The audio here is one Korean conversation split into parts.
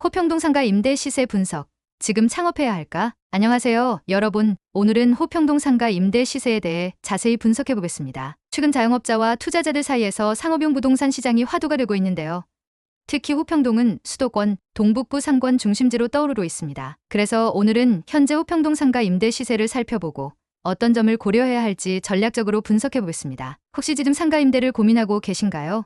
호평동 상가 임대 시세 분석. 지금 창업해야 할까? 안녕하세요, 여러분. 오늘은 호평동 상가 임대 시세에 대해 자세히 분석해 보겠습니다. 최근 자영업자와 투자자들 사이에서 상업용 부동산 시장이 화두가 되고 있는데요. 특히 호평동은 수도권, 동북부 상권 중심지로 떠오르고 있습니다. 그래서 오늘은 현재 호평동 상가 임대 시세를 살펴보고 어떤 점을 고려해야 할지 전략적으로 분석해 보겠습니다. 혹시 지금 상가 임대를 고민하고 계신가요?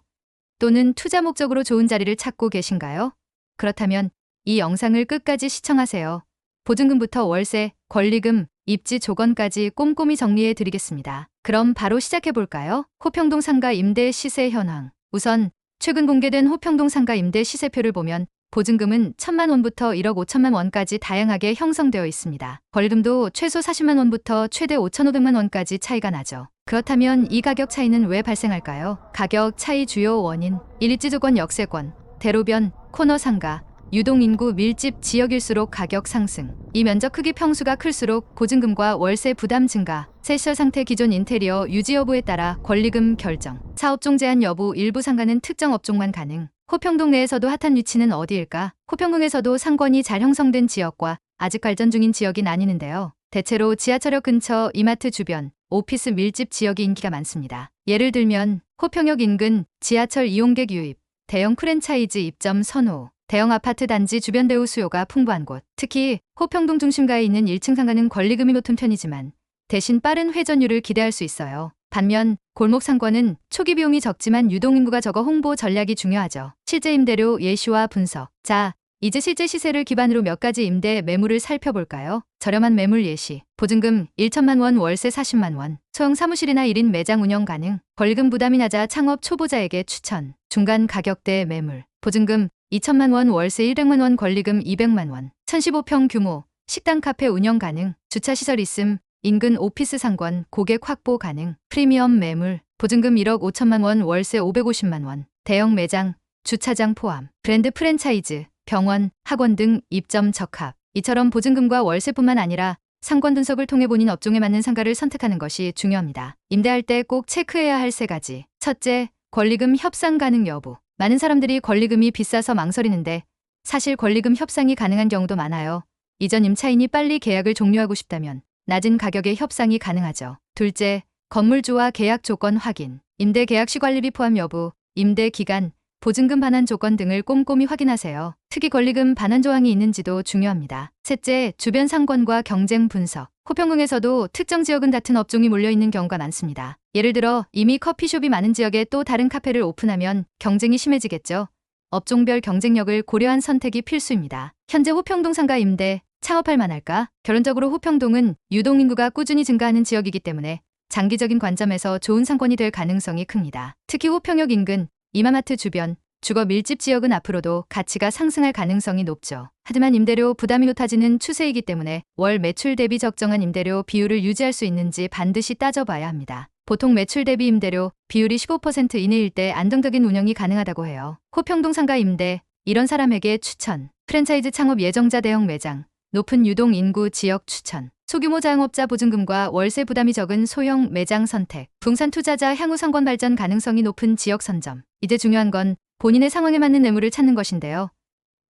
또는 투자 목적으로 좋은 자리를 찾고 계신가요? 그렇다면 이 영상을 끝까지 시청하세요. 보증금부터 월세, 권리금, 입지 조건까지 꼼꼼히 정리해 드리겠습니다. 그럼 바로 시작해 볼까요? 호평동 상가 임대 시세 현황. 우선 최근 공개된 호평동 상가 임대 시세표를 보면 보증금은 1,000만 원부터 1억 5천만 원까지 다양하게 형성되어 있습니다. 권리금도 최소 40만 원부터 최대 5,500만 원까지 차이가 나죠. 그렇다면 이 가격 차이는 왜 발생할까요? 가격 차이 주요 원인, 입지 조건 역세권, 대로변, 코너 상가, 유동인구 밀집 지역일수록 가격 상승. 이 면적 크기 평수가 클수록 보증금과 월세 부담 증가. 새 시설 상태 기존 인테리어 유지 여부에 따라 권리금 결정. 사업종 제한 여부 일부 상가는 특정 업종만 가능. 호평동 내에서도 핫한 위치는 어디일까? 호평동에서도 상권이 잘 형성된 지역과 아직 발전 중인 지역이 나뉘는데요. 대체로 지하철역 근처 이마트 주변, 오피스 밀집 지역이 인기가 많습니다. 예를 들면 호평역 인근 지하철 이용객 유입, 대형 프랜차이즈 입점 선호, 대형 아파트 단지 주변 배우 수요가 풍부한 곳. 특히 호평동 중심가에 있는 1층 상가는 권리금이 높은 편이지만 대신 빠른 회전율을 기대할 수 있어요. 반면 골목 상권은 초기 비용이 적지만 유동인구가 적어 홍보 전략이 중요하죠. 실제 임대료 예시와 분석. 자, 이제 실제 시세를 기반으로 몇 가지 임대 매물을 살펴볼까요? 저렴한 매물 예시. 보증금 1천만 원, 월세 40만 원. 소형 사무실이나 1인 매장 운영 가능. 권리금 부담이 낮아 창업 초보자에게 추천. 중간 가격대 매물. 보증금 2천만 원, 월세 100만 원, 권리금 200만 원. 1015평 규모. 식당 카페 운영 가능. 주차 시설 있음. 인근 오피스 상권, 고객 확보 가능. 프리미엄 매물. 보증금 1억 5천만 원, 월세 550만 원. 대형 매장, 주차장 포함. 브랜드 프랜차이즈, 병원, 학원 등 입점 적합. 이처럼 보증금과 월세뿐만 아니라 상권 분석을 통해 본인 업종에 맞는 상가를 선택하는 것이 중요합니다. 임대할 때 꼭 체크해야 할 세 가지. 첫째, 권리금 협상 가능 여부. 많은 사람들이 권리금이 비싸서 망설이는데 사실 권리금 협상이 가능한 경우도 많아요. 이전 임차인이 빨리 계약을 종료하고 싶다면 낮은 가격의 협상이 가능하죠. 둘째, 건물주와 계약 조건 확인. 임대 계약 시 관리비 포함 여부, 임대 기간, 보증금 반환 조건 등을 꼼꼼히 확인하세요. 특히 권리금 반환 조항이 있는지도 중요합니다. 셋째, 주변 상권과 경쟁 분석. 호평동에서도 특정 지역은 같은 업종이 몰려있는 경우가 많습니다. 예를 들어 이미 커피숍이 많은 지역에 또 다른 카페를 오픈하면 경쟁이 심해지겠죠. 업종별 경쟁력을 고려한 선택이 필수입니다. 현재 호평동 상가 임대, 창업할 만할까? 결론적으로 호평동은 유동인구가 꾸준히 증가하는 지역이기 때문에 장기적인 관점에서 좋은 상권이 될 가능성이 큽니다. 특히 호평역 인근, 이마마트 주변, 주거 밀집 지역은 앞으로도 가치가 상승할 가능성이 높죠. 하지만 임대료 부담이 높아지는 추세이기 때문에 월 매출 대비 적정한 임대료 비율을 유지할 수 있는지 반드시 따져봐야 합니다. 보통 매출 대비 임대료 비율이 15% 이내일 때 안정적인 운영이 가능하다고 해요. 호평동 상가 임대, 이런 사람에게 추천. 프랜차이즈 창업 예정자 대형 매장, 높은 유동 인구 지역 추천. 소규모 자영업자 보증금과 월세 부담이 적은 소형 매장 선택. 부동산 투자자 향후 상권 발전 가능성이 높은 지역 선점. 이제 중요한 건 본인의 상황에 맞는 매물을 찾는 것인데요.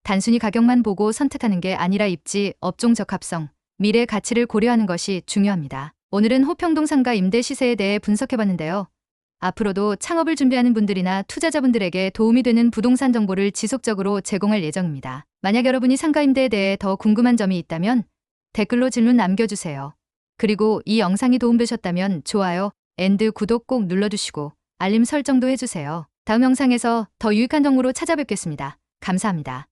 단순히 가격만 보고 선택하는 게 아니라 입지, 업종 적합성, 미래 가치를 고려하는 것이 중요합니다. 오늘은 호평동 상가 임대 시세에 대해 분석해봤는데요. 앞으로도 창업을 준비하는 분들이나 투자자분들에게 도움이 되는 부동산 정보를 지속적으로 제공할 예정입니다. 만약 여러분이 상가 임대에 대해 더 궁금한 점이 있다면 댓글로 질문 남겨주세요. 그리고 이 영상이 도움되셨다면 좋아요, 구독 꼭 눌러주시고 알림 설정도 해주세요. 다음 영상에서 더 유익한 정보로 찾아뵙겠습니다. 감사합니다.